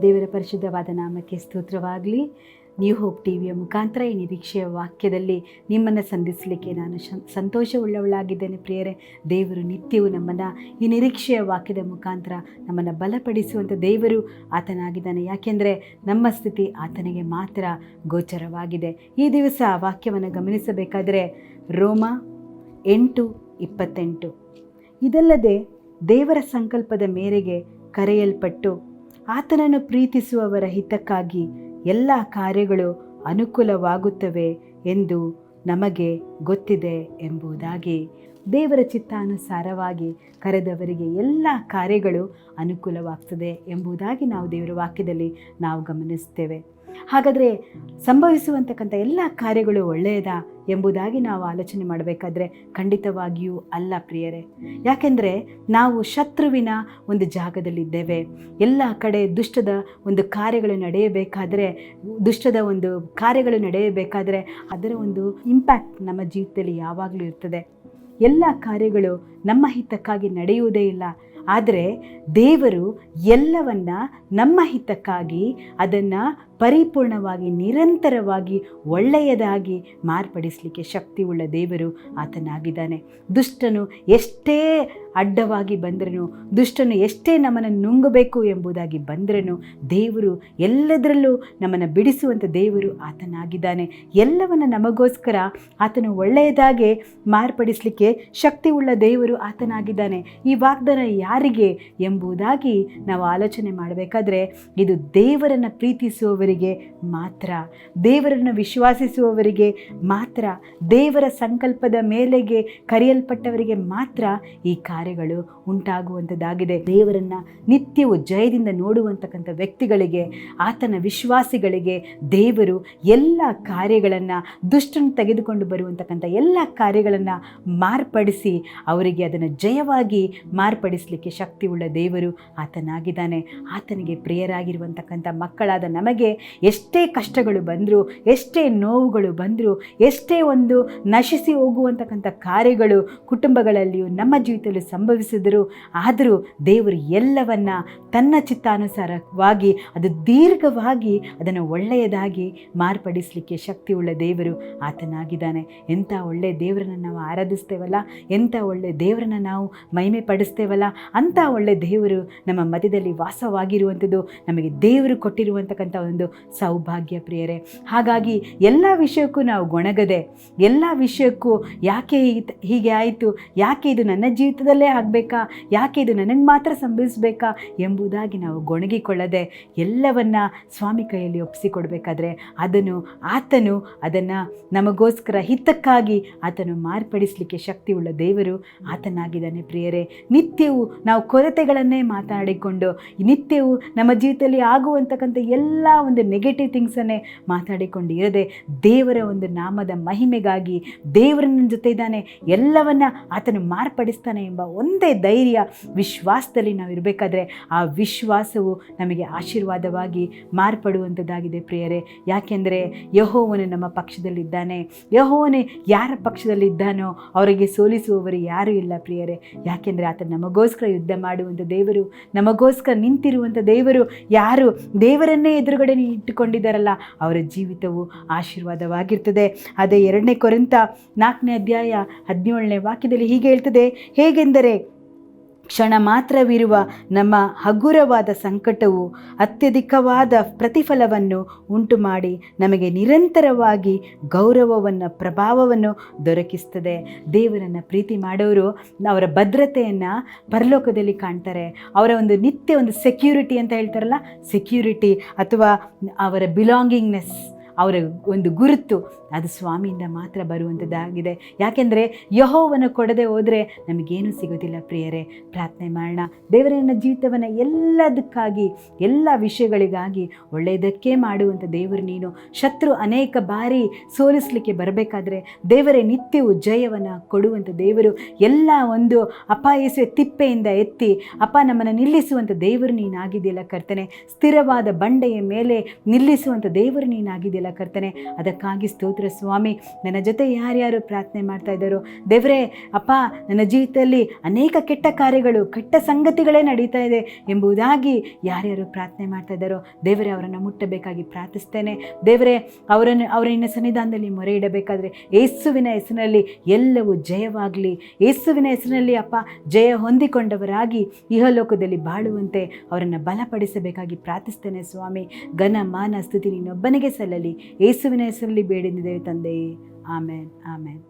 ದೇವರ ಪರಿಶುದ್ಧವಾದ ನಾಮಕ್ಕೆ ಸ್ತೋತ್ರವಾಗಲಿ. ನ್ಯೂ ಹೋಪ್ ಟಿವಿಯ ಮುಖಾಂತರ ಈ ನಿರೀಕ್ಷೆಯ ವಾಕ್ಯದಲ್ಲಿ ನಿಮ್ಮನ್ನು ಸಂಧಿಸಲಿಕ್ಕೆ ನಾನು ಸಂತೋಷವುಳ್ಳವಳಾಗಿದ್ದೇನೆ ಪ್ರಿಯರೇ. ದೇವರು ನಿತ್ಯವೂ ನಮ್ಮನ್ನು ಈ ನಿರೀಕ್ಷೆಯ ವಾಕ್ಯದ ಮುಖಾಂತರ ನಮ್ಮನ್ನು ಬಲಪಡಿಸುವಂಥ ದೇವರು ಆತನಾಗಿದ್ದಾನೆ. ಯಾಕೆಂದರೆ ನಮ್ಮ ಸ್ಥಿತಿ ಆತನಿಗೆ ಮಾತ್ರ ಗೋಚರವಾಗಿದೆ. ಈ ದಿವಸ ವಾಕ್ಯವನ್ನು ಗಮನಿಸಬೇಕಾದರೆ ರೋಮ 8:28, ಇದಲ್ಲದೆ ದೇವರ ಸಂಕಲ್ಪದ ಮೇರೆಗೆ ಕರೆಯಲ್ಪಟ್ಟು ಆತನನ್ನು ಪ್ರೀತಿಸುವವರ ಹಿತಕ್ಕಾಗಿ ಎಲ್ಲ ಕಾರ್ಯಗಳು ಅನುಕೂಲವಾಗುತ್ತವೆ ಎಂದು ನಮಗೆ ಗೊತ್ತಿದೆ ಎಂಬುದಾಗಿ. ದೇವರ ಚಿತ್ತಾನುಸಾರವಾಗಿ ಕರೆದವರಿಗೆ ಎಲ್ಲ ಕಾರ್ಯಗಳು ಅನುಕೂಲವಾಗ್ತದೆ ಎಂಬುದಾಗಿ ನಾವು ದೇವರ ವಾಕ್ಯದಲ್ಲಿ ನಾವು ಗಮನಿಸ್ತೇವೆ. ಹಾಗಾದರೆ ಸಂಭವಿಸುವಂತಕ್ಕಂಥ ಎಲ್ಲ ಕಾರ್ಯಗಳು ಒಳ್ಳೆಯದಾ ಎಂಬುದಾಗಿ ನಾವು ಆಲೋಚನೆ ಮಾಡಬೇಕಾದ್ರೆ ಖಂಡಿತವಾಗಿಯೂ ಅಲ್ಲ ಪ್ರಿಯರೇ. ಯಾಕೆಂದರೆ ನಾವು ಶತ್ರುವಿನ ಒಂದು ಜಾಗದಲ್ಲಿದ್ದೇವೆ. ಎಲ್ಲ ಕಡೆ ದುಷ್ಟದ ಒಂದು ಕಾರ್ಯಗಳು ನಡೆಯಬೇಕಾದರೆ ಅದರ ಒಂದು ಇಂಪ್ಯಾಕ್ಟ್ ನಮ್ಮ ಜೀವಿತದಲ್ಲಿ ಯಾವಾಗಲೂ ಇರ್ತದೆ. ಎಲ್ಲ ಕಾರ್ಯಗಳು ನಮ್ಮ ಹಿತಕ್ಕಾಗಿ ನಡೆಯುವುದೇ ಇಲ್ಲ. ಆದರೆ ದೇವರು ಎಲ್ಲವನ್ನ ನಮ್ಮ ಹಿತಕ್ಕಾಗಿ ಅದನ್ನು ಪರಿಪೂರ್ಣವಾಗಿ ನಿರಂತರವಾಗಿ ಒಳ್ಳೆಯದಾಗಿ ಮಾರ್ಪಡಿಸಲಿಕ್ಕೆ ಶಕ್ತಿಯುಳ್ಳ ದೇವರು ಆತನಾಗಿದ್ದಾನೆ. ದುಷ್ಟನು ಎಷ್ಟೇ ಅಡ್ಡವಾಗಿ ಬಂದ್ರೂ, ದುಷ್ಟನು ಎಷ್ಟೇ ನಮ್ಮನ್ನು ನುಂಗಬೇಕು ಎಂಬುದಾಗಿ ಬಂದ್ರೂ ದೇವರು ಎಲ್ಲದರಲ್ಲೂ ನಮ್ಮನ್ನು ಬಿಡಿಸುವಂಥ ದೇವರು ಆತನಾಗಿದ್ದಾನೆ. ಎಲ್ಲವನ್ನು ನಮಗೋಸ್ಕರ ಆತನು ಒಳ್ಳೆಯದಾಗಿ ಮಾರ್ಪಡಿಸಲಿಕ್ಕೆ ಶಕ್ತಿಯುಳ್ಳ ದೇವರು ಆತನಾಗಿದ್ದಾನೆ. ಈ ವಾಗ್ದಾನ ಯಾರಿಗೆ ಎಂಬುದಾಗಿ ನಾವು ಆಲೋಚನೆ ಮಾಡಬೇಕಾದ್ರೆ ಇದು ದೇವರನ್ನು ಪ್ರೀತಿಸುವವರಿಗೆ ಮಾತ್ರ, ದೇವರನ್ನು ವಿಶ್ವಾಸಿಸುವವರಿಗೆ ಮಾತ್ರ, ದೇವರ ಸಂಕಲ್ಪದ ಮೇಲೆಗೆ ಕರೆಯಲ್ಪಟ್ಟವರಿಗೆ ಮಾತ್ರ ಈ ಕಾರ್ಯಗಳು ಉಂಟಾಗುವಂಥದ್ದಾಗಿದೆ. ದೇವರನ್ನು ನಿತ್ಯವೂ ಜಯದಿಂದ ನೋಡುವಂತಕ್ಕಂಥ ವ್ಯಕ್ತಿಗಳಿಗೆ, ಆತನ ವಿಶ್ವಾಸಿಗಳಿಗೆ ದೇವರು ಎಲ್ಲ ಕಾರ್ಯಗಳನ್ನು, ದುಷ್ಟನ್ನು ತೆಗೆದುಕೊಂಡು ಬರುವಂತಕ್ಕಂಥ ಎಲ್ಲ ಕಾರ್ಯಗಳನ್ನು ಮಾರ್ಪಡಿಸಿ ಅವರಿಗೆ ಅದನ್ನು ಜಯವಾಗಿ ಮಾರ್ಪಡಿಸಲಿಕ್ಕೆ ಶಕ್ತಿಯುಳ್ಳ ದೇವರು ಆತನಾಗಿದ್ದಾನೆ. ಆತನಿಗೆ ಪ್ರಿಯರಾಗಿರುವಂತಕ್ಕಂಥ ಮಕ್ಕಳಾದ ನಮಗೆ ಎಷ್ಟೇ ಕಷ್ಟಗಳು ಬಂದರೂ, ಎಷ್ಟೇ ನೋವುಗಳು ಬಂದರೂ, ಎಷ್ಟೇ ಒಂದು ನಶಿಸಿ ಹೋಗುವಂತಕ್ಕಂಥ ಕಾರ್ಯಗಳು ಕುಟುಂಬಗಳಲ್ಲಿಯೂ ನಮ್ಮ ಜೀವಿತದಲ್ಲಿ ಸಂಭವಿಸಿದರೂ, ಆದರೂ ದೇವರು ಎಲ್ಲವನ್ನ ತನ್ನ ಚಿತ್ತಾನುಸಾರವಾಗಿ ಅದು ದೀರ್ಘವಾಗಿ ಅದನ್ನು ಒಳ್ಳೆಯದಾಗಿ ಮಾರ್ಪಡಿಸಲಿಕ್ಕೆ ಶಕ್ತಿಯುಳ್ಳ ದೇವರು ಆತನಾಗಿದ್ದಾನೆ. ಎಂಥ ಒಳ್ಳೆಯ ದೇವರನ್ನು ನಾವು ಆರಾಧಿಸ್ತೇವಲ್ಲ, ಎಂಥ ಒಳ್ಳೆಯ ದೇವರನ್ನು ನಾವು ಮಹಿಮೆ ಪಡಿಸ್ತೇವಲ್ಲ, ಅಂಥ ಒಳ್ಳೆಯ ದೇವರು ನಮ್ಮ ಮಧ್ಯದಲ್ಲಿ ವಾಸವಾಗಿರುವಂಥದ್ದು ನಮಗೆ ದೇವರು ಕೊಟ್ಟಿರುವಂತಕ್ಕಂಥ ಒಂದು ಸೌಭಾಗ್ಯ ಪ್ರಿಯರೇ. ಹಾಗಾಗಿ ಎಲ್ಲ ವಿಷಯಕ್ಕೂ ನಾವು ಗೊಣಗದೆ, ಎಲ್ಲ ವಿಷಯಕ್ಕೂ ಯಾಕೆ ಹೀಗೆ ಆಯಿತು, ಯಾಕೆ ಇದು ನನ್ನ ಜೀವಿತದಲ್ಲೇ ಆಗಬೇಕಾ, ಯಾಕೆ ಇದು ನನಗೆ ಮಾತ್ರ ಸಂಭವಿಸಬೇಕಾ ಎಂಬುದಾಗಿ ನಾವು ಗೊಣಗಿಕೊಳ್ಳದೆ ಎಲ್ಲವನ್ನ ಸ್ವಾಮಿ ಕೈಯಲ್ಲಿ ಒಪ್ಪಿಸಿಕೊಡ್ಬೇಕಾದ್ರೆ ಆತನು ಅದನ್ನು ನಮಗೋಸ್ಕರ ಹಿತಕ್ಕಾಗಿ ಆತನು ಮಾರ್ಪಡಿಸಲಿಕ್ಕೆ ಶಕ್ತಿಯುಳ್ಳ ದೇವರು ಆತನಾಗಿದ್ದಾನೆ ಪ್ರಿಯರೇ. ನಿತ್ಯವೂ ನಾವು ಕೊರತೆಗಳನ್ನೇ ಮಾತಾಡಿಕೊಂಡು, ನಿತ್ಯವೂ ನಮ್ಮ ಜೀವಿತದಲ್ಲಿ ಆಗುವಂತಕ್ಕಂಥ ಎಲ್ಲ ಒಂದು ನೆಗೆಟಿವ್ ಥಿಂಗ್ಸನ್ನೇ ಮಾತಾಡಿಕೊಂಡು ಇರದೆ, ದೇವರ ಒಂದು ನಾಮದ ಮಹಿಮೆಗಾಗಿ ದೇವರನ್ನ ಜೊತೆ ಇದ್ದಾನೆ, ಎಲ್ಲವನ್ನ ಆತನು ಮಾರ್ಪಡಿಸ್ತಾನೆ ಎಂಬ ಒಂದೇ ಧೈರ್ಯ ವಿಶ್ವಾಸದಲ್ಲಿ ನಾವು ಇರಬೇಕಾದ್ರೆ ಆ ವಿಶ್ವಾಸವು ನಮಗೆ ಆಶೀರ್ವಾದವಾಗಿ ಮಾರ್ಪಡುವಂಥದ್ದಾಗಿದೆ ಪ್ರಿಯರೇ. ಯಾಕೆಂದರೆ ಯೆಹೋವನು ನಮ್ಮ ಪಕ್ಷದಲ್ಲಿದ್ದಾನೆ. ಯೆಹೋವನು ಯಾರ ಪಕ್ಷದಲ್ಲಿದ್ದಾನೋ ಅವರಿಗೆ ಸೋಲಿಸುವವರು ಯಾರೂ ಇಲ್ಲ ಪ್ರಿಯರೇ. ಯಾಕೆಂದರೆ ಆತ ನಮಗೋಸ್ಕರ ಯುದ್ಧ ಮಾಡುವಂಥ ದೇವರು, ನಮಗೋಸ್ಕರ ನಿಂತಿರುವಂಥ ದೇವರು. ಯಾರು ದೇವರನ್ನೇ ಎದುರುಗಡೆ ಇಟ್ಟುಕೊಂಡಿದ್ದಾರಲ್ಲ ಅವರ ಜೀವಿತವು ಆಶೀರ್ವಾದವಾಗಿರ್ತದೆ. ಅದೇ 2 ಕೊರಿಂಥ 4:17 ವಾಕ್ಯದಲ್ಲಿ ಹೀಗೆ ಹೇಳ್ತದೆ, ಹೇಗೆಂದರೆ ಕ್ಷಣ ಮಾತ್ರವಿರುವ ನಮ್ಮ ಹಗುರವಾದ ಸಂಕಟವು ಅತ್ಯಧಿಕವಾದ ಪ್ರತಿಫಲವನ್ನು ಉಂಟು ಮಾಡಿ ನಮಗೆ ನಿರಂತರವಾಗಿ ಗೌರವವನ್ನು, ಪ್ರಭಾವವನ್ನು ದೊರಕಿಸ್ತದೆ. ದೇವರನ್ನು ಪ್ರೀತಿ ಮಾಡೋರು ಅವರ ಭದ್ರತೆಯನ್ನು ಪರಲೋಕದಲ್ಲಿ ಕಾಣ್ತಾರೆ. ಅವರ ಒಂದು ನಿತ್ಯ ಒಂದು ಸೆಕ್ಯೂರಿಟಿ ಅಂತ ಹೇಳ್ತಾರಲ್ಲ, ಸೆಕ್ಯೂರಿಟಿ ಅಥವಾ ಅವರ ಬಿಲಾಂಗಿಂಗ್ನೆಸ್, ಅವರ ಒಂದು ಗುರುತು ಅದು ಸ್ವಾಮಿಯಿಂದ ಮಾತ್ರ ಬರುವಂಥದ್ದಾಗಿದೆ. ಯಾಕೆಂದರೆ ಯೆಹೋವನು ಕೊಡದೆ ಹೋದರೆ ನಮಗೇನೂ ಸಿಗೋದಿಲ್ಲ ಪ್ರಿಯರೇ. ಪ್ರಾರ್ಥನೆ ಮಾಡೋಣ. ದೇವರ ನನ್ನ ಜೀವಿತವನ್ನು ಎಲ್ಲದಕ್ಕಾಗಿ, ಎಲ್ಲ ವಿಷಯಗಳಿಗಾಗಿ ಒಳ್ಳೆಯದಕ್ಕೆ ಮಾಡುವಂಥ ದೇವರು ನೀನು. ಶತ್ರು ಅನೇಕ ಬಾರಿ ಸೋಲಿಸಲಿಕ್ಕೆ ಬರಬೇಕಾದ್ರೆ ದೇವರೇ ನಿತ್ಯವೂ ಜಯವನ್ನು ಕೊಡುವಂಥ ದೇವರು. ಎಲ್ಲ ಒಂದು ಅಪಾಯಿಸುವ ತಿಪ್ಪೆಯಿಂದ ಎತ್ತಿ ನಮ್ಮನ್ನು ನಿಲ್ಲಿಸುವಂಥ ದೇವರು ನೀನಾಗಿದೆಯಲ್ಲ ಕರ್ತನೆ. ಸ್ಥಿರವಾದ ಬಂಡೆಯ ಮೇಲೆ ನಿಲ್ಲಿಸುವಂಥ ದೇವರು ನೀನಾಗಿದೆಯಲ್ಲ ಇದೆಯಲ್ಲ ಕರ್ತನೆ, ಅದಕ್ಕಾಗಿ ಸ್ತೋತ್ರ ಸ್ವಾಮಿ. ನನ್ನ ಜೊತೆ ಯಾರ್ಯಾರು ಪ್ರಾರ್ಥನೆ ಮಾಡ್ತಾ ಇದ್ದಾರೋ ದೇವರೇ ಅಪ್ಪ, ನನ್ನ ಜೀವಿತದಲ್ಲಿ ಅನೇಕ ಕೆಟ್ಟ ಕಾರ್ಯಗಳು, ಕೆಟ್ಟ ಸಂಗತಿಗಳೇ ನಡೀತಾ ಇದೆ ಎಂಬುದಾಗಿ ಯಾರ್ಯಾರು ಪ್ರಾರ್ಥನೆ ಮಾಡ್ತಾ ಇದ್ದಾರೋ ದೇವರೇ ಅವರನ್ನು ಮುಟ್ಟಬೇಕಾಗಿ ಪ್ರಾರ್ಥಿಸ್ತೇನೆ. ದೇವರೇ ಅವರ ನಿನ್ನ ಸನ್ನಿಧಾನದಲ್ಲಿ ಮೊರೆ ಇಡಬೇಕಾದ್ರೆ ಯೇಸುವಿನ ಹೆಸರಿನಲ್ಲಿ ಎಲ್ಲವೂ ಜಯವಾಗಲಿ. ಯೇಸುವಿನ ಹೆಸರಿನಲ್ಲಿ ಅಪ್ಪ ಜಯ ಹೊಂದಿಕೊಂಡವರಾಗಿ ಇಹಲೋಕದಲ್ಲಿ ಬಾಳುವಂತೆ ಅವರನ್ನು ಬಲಪಡಿಸಬೇಕಾಗಿ ಪ್ರಾರ್ಥಿಸ್ತೇನೆ ಸ್ವಾಮಿ. ಘನ ಮಾನ ಸ್ತುತಿ ನೀನೊಬ್ಬನಿಗೆ ಸಲ್ಲಲಿ. ಯೇಸುವಿನ ಹೆಸರಲ್ಲಿ ಬೇಡಿದ್ದೇವೆ ತಂದೆಯೇ, ಆಮೇನ್ ಆಮೇನ್.